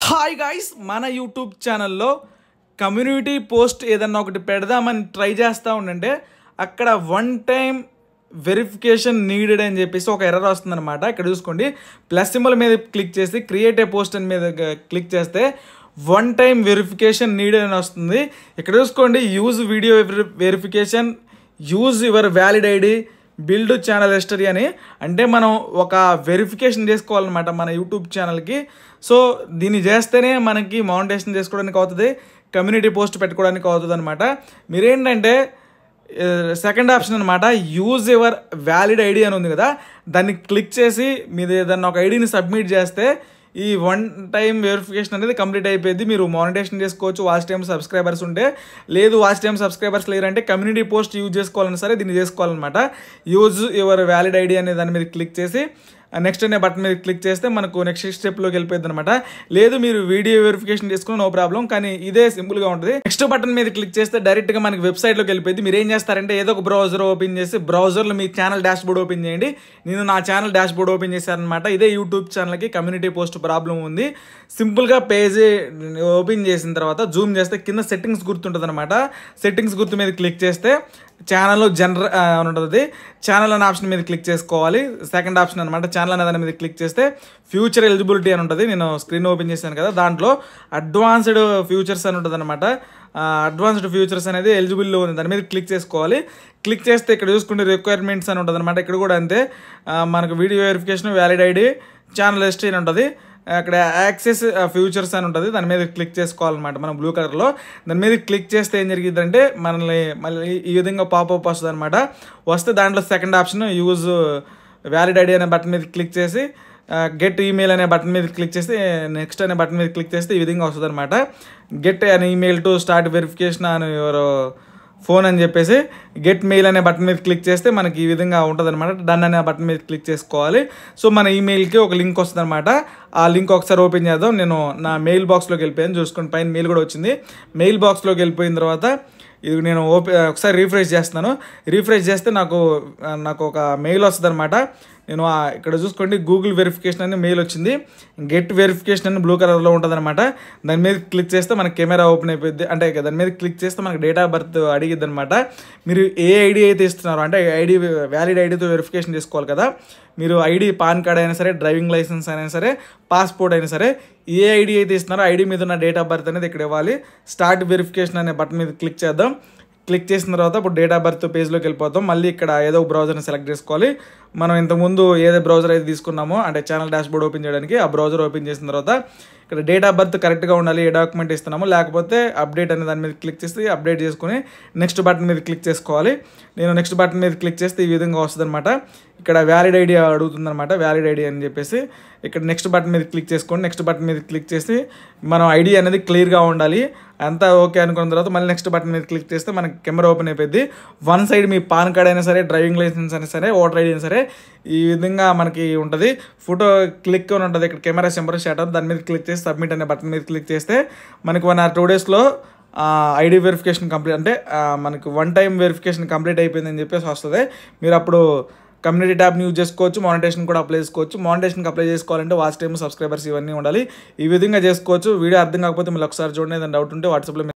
Hi guys, మన YouTube ఛానల్లో community post ఏదన్నా ఒకటి పెడదామని ట్రై చేస్తూ ఉండంటే అక్కడ వన్ టైం వెరిఫికేషన్ నీడెడ్ అని చెప్పేసి ఒక ఎర్రర్ వస్తుందన్నమాట. ఇక్కడ చూసుకోండి, ప్లస్ సింబల్ మీద క్లిక్ చేసి క్రియేట్ ఏ పోస్ట్ అని మీద క్లిక్ చేస్తే వన్ టైం వెరిఫికేషన్ నీడెడ్ అని వస్తుంది. ఇక్కడ చూసుకోండి, use video verification, use your valid ID, build channel history అని. అంటే మనం ఒక వెరిఫికేషన్ చేసుకోవాలన్నమాట మన యూట్యూబ్ ఛానల్కి. సో దీన్ని చేస్తేనే మనకి మానిటైజేషన్ చేసుకోవడానికి అవుతుంది, కమ్యూనిటీ పోస్ట్ పెట్టుకోవడానికి అవుతుంది అనమాట. మీరేంటంటే సెకండ్ ఆప్షన్ అనమాట, యూజ్ యువర్ వ్యాలిడ్ ఐడి అని ఉంది కదా, దాన్ని క్లిక్ చేసి మీరు ఏదన్నా ఒక ఐడిని సబ్మిట్ చేస్తే ఈ వన్ టైం వెరిఫికేషన్ అనేది కంప్లీట్ అయిపోయింది. మీరు మానిటైజేషన్ చేసుకోవచ్చు వాచ్ టైం సబ్స్క్రైబర్స్ ఉంటే. లేదు వాచ్ టైం సబ్స్క్రైబర్స్ లేరంటే కమ్యూనిటీ పోస్ట్ యూజ్ చేసుకోవాలని సరే దీన్ని చేసుకోవాలన్నమాట. యూజ్ యువర్ వ్యాలిడ్ ఐడి అనే దాని మీద క్లిక్ చేసి నెక్స్ట్ అనే బటన్ మీద క్లిక్ చేస్తే మనకు నెక్స్ట్ స్టెప్లోకి వెళ్ళిపోయింది అనమాట. లేదు మీరు వీడియో వెరిఫికేషన్ చేసుకుని నో ప్రాబ్లం, కానీ ఇదే సింపుల్గా ఉంటుంది. నెక్స్ట్ బటన్ మీద క్లిక్ చేస్తే డైరెక్ట్గా మనకి వెబ్సైట్లోకి వెళ్ళిపోయింది. మీరు ఏం చేస్తారంటే ఏదో ఒక బ్రౌజర్ ఓపెన్ చేసి బ్రౌజర్లో మీ ఛానల్ డాష్ బోర్డ్ ఓపెన్ చేయండి. నేను నా ఛానల్ డాష్ బోర్డ్ ఓపెన్ చేశానమాట. ఇదే యూట్యూబ్ ఛానల్కి కమ్యూనిటీ పోస్ట్ ప్రాబ్లం ఉంది. సింపుల్గా పేజీ ఓపెన్ చేసిన తర్వాత జూమ్ చేస్తే కింద సెట్టింగ్స్ గుర్తుంటుంది అనమాట. సెట్టింగ్స్ గుర్తు మీద క్లిక్ చేస్తే ఛానల్లో జనరల్ ఉంటుంది, ఛానల్ అనే ఆప్షన్ మీద క్లిక్ చేసుకోవాలి. సెకండ్ ఆప్షన్ అనమాట, ఛానల్ అనే దాని మీద క్లిక్ చేస్తే ఫ్యూచర్ ఎలిజిబిలిటీ అని ఉంటుంది. నేను స్క్రీన్ ఓపెన్ చేశాను కదా, దాంట్లో అడ్వాన్స్డ్ ఫ్యూచర్స్ అని ఉంటుంది అనమాట. అడ్వాన్స్డ్ ఫ్యూచర్స్ అనేది ఎలిజిబుల్లో ఉంది, దాని మీద క్లిక్ చేసుకోవాలి. క్లిక్ చేస్తే ఇక్కడ చూసుకుంటే రిక్వైర్మెంట్స్ అని ఉంటుంది అనమాట. ఇక్కడ కూడా అంతే, మనకు video verification, valid ID, channel history అని ఉంటుంది. అక్కడ యాక్సెస్ ఫ్యూచర్స్ అని ఉంటుంది, దాని మీద క్లిక్ చేసుకోవాలన్నమాట. మనం బ్లూ కలర్లో దాని మీద క్లిక్ చేస్తే ఏం జరిగిద్దంటే మనల్ని మళ్ళీ ఈ విధంగా పాపప్ వస్తుంది అనమాట. వస్తే దాంట్లో second option use valid ID అనే బటన్ మీద క్లిక్ చేసి గెట్ ఈమెయిల్ అనే బటన్ మీద క్లిక్ చేస్తే నెక్స్ట్ అనే బటన్ మీద క్లిక్ చేస్తే ఈ విధంగా వస్తుంది అనమాట. Get an email to start verification on your phone అని చెప్పేసి గెట్ మెయిల్ అనే బటన్ మీద క్లిక్ చేస్తే మనకి ఈ విధంగా ఉంటుంది అనమాట. డన్ అనే బటన్ మీద క్లిక్ చేసుకోవాలి. సో మన ఈమెయిల్కి ఒక లింక్ వస్తుంది అనమాట. ఆ లింక్ ఒకసారి ఓపెన్ చేద్దాం. నేను నా మెయిల్ బాక్స్లోకి వెళ్ళిపోయాను, చూసుకోండి పైన మెయిల్ కూడా వచ్చింది. మెయిల్ బాక్స్లోకి వెళ్ళిపోయిన తర్వాత ఇది నేను ఒకసారి రీఫ్రెష్ చేస్తున్నాను. రీఫ్రెష్ చేస్తే నాకు ఒక మెయిల్ వస్తుంది అనమాట. నేను ఇక్కడ చూసుకోండి, గూగుల్ వెరిఫికేషన్ అని మెయిల్ వచ్చింది. గెట్ వెరిఫికేషన్ అని బ్లూ కలర్లో ఉంటుంది అనమాట. దాని మీద క్లిక్ చేస్తే మనకి కెమెరా ఓపెన్ అయిపోయింది. అంటే దాని మీద క్లిక్ చేస్తే మనకి డేట్ ఆఫ్ బర్త్ అడిగిద్ది అనమాట. మీరు ఏ ఐడి అయితే ఇస్తున్నారో, అంటే ఐడి వ్యాలిడ్ ఐడితో వెరిఫికేషన్ చేసుకోవాలి కదా, మీరు ఐడి పాన్ కార్డ్ అయినా సరే, డ్రైవింగ్ లైసెన్స్ అయినా సరే, పాస్పోర్ట్ అయినా సరే, ఏ ఐడి అయితే ఇస్తున్నారో ఐడి మీద ఉన్న డేట్ ఆఫ్ బర్త్ అనేది ఇక్కడ ఇవ్వాలి. స్టార్ట్ వెరిఫికేషన్ అనే బటన్ మీద క్లిక్ చేద్దాం. క్లిక్ చేసిన తర్వాత ఇప్పుడు డేట్ ఆఫ్ బర్త్ పేజ్లోకి వెళ్ళిపోతాం. మళ్ళీ ఇక్కడ ఏదో ఒక బ్రౌజర్ని సెలెక్ట్ చేసుకోవాలి. మనం ఇంతకుముందు ఏదో బ్రౌజర్ అయితే తీసుకున్నామో, అంటే ఛానల్ డాష్ బోర్డ్ ఓపెన్ చేయడానికి ఆ బ్రౌజర్ ఓపెన్ చేసిన తర్వాత ఇక్కడ డేట్ ఆఫ్ బర్త్ కరెక్ట్గా ఉండాలి, ఏ డాక్యుమెంట్ ఇస్తున్నామో, లేకపోతే అప్డేట్ అనే దాని మీద క్లిక్ చేసి అప్డేట్ చేసుకుని నెక్స్ట్ బటన్ మీద క్లిక్ చేసుకోవాలి. నేను నెక్స్ట్ బటన్ మీద క్లిక్ చేస్తే ఈ విధంగా వస్తుంది అనమాట. ఇక్కడ వ్యాలిడ్ ఐడి అడుగుతుంది అనమాట, వ్యాలిడ్ ఐడి అని చెప్పేసి ఇక్కడ నెక్స్ట్ బటన్ మీద క్లిక్ చేసుకోండి. నెక్స్ట్ బటన్ మీద క్లిక్ చేసి మనం ఐడి అనేది క్లియర్గా ఉండాలి. అంతా ఓకే అనుకున్న తర్వాత మళ్ళీ నెక్స్ట్ బటన్ మీద క్లిక్ చేస్తే మనకి కెమెరా ఓపెన్ అయిపోయింది. వన్ సైడ్ మీ పాన్ కార్డ్ అయినా సరే, డ్రైవింగ్ లైసెన్స్ అయినా సరే, ఓటర్ ఐడి అయినా సరే, ఈ విధంగా మనకి ఉంటుంది. ఫోటో క్లిక్ అని ఉంటుంది, ఇక్కడ కెమెరా సింబల్ షటర్, దాని మీద క్లిక్ చేసి సబ్మిట్ అనే బటన్ మీద క్లిక్ చేస్తే మనకి 1 or 2 daysలో ఐడి వెరిఫికేషన్ కంప్లీట్, అంటే మనకి వన్ టైం వెరిఫికేషన్ కంప్లీట్ అయిపోయిందని చెప్పేసి వస్తుంది. మీరు అప్పుడు కమ్యూనిటీ ట్యాబ్ని యూజ్ చేసుకోవచ్చు, మానిటైజేషన్ కూడా అప్లై చేసుకోవచ్చు. మానిటైజేషన్కి అప్లై చేసుకోవాలంటే వాచ్ టైం, సబ్స్క్రైబర్స్ ఇవన్నీ ఉండాలి. ఈ విధంగా చేసుకోవచ్చు. వీడియో అర్థం కాకపోతే మళ్ళీ ఒకసారి చూడండి, ఏదైనా డౌట్ ఉంటే వాట్సాప్లో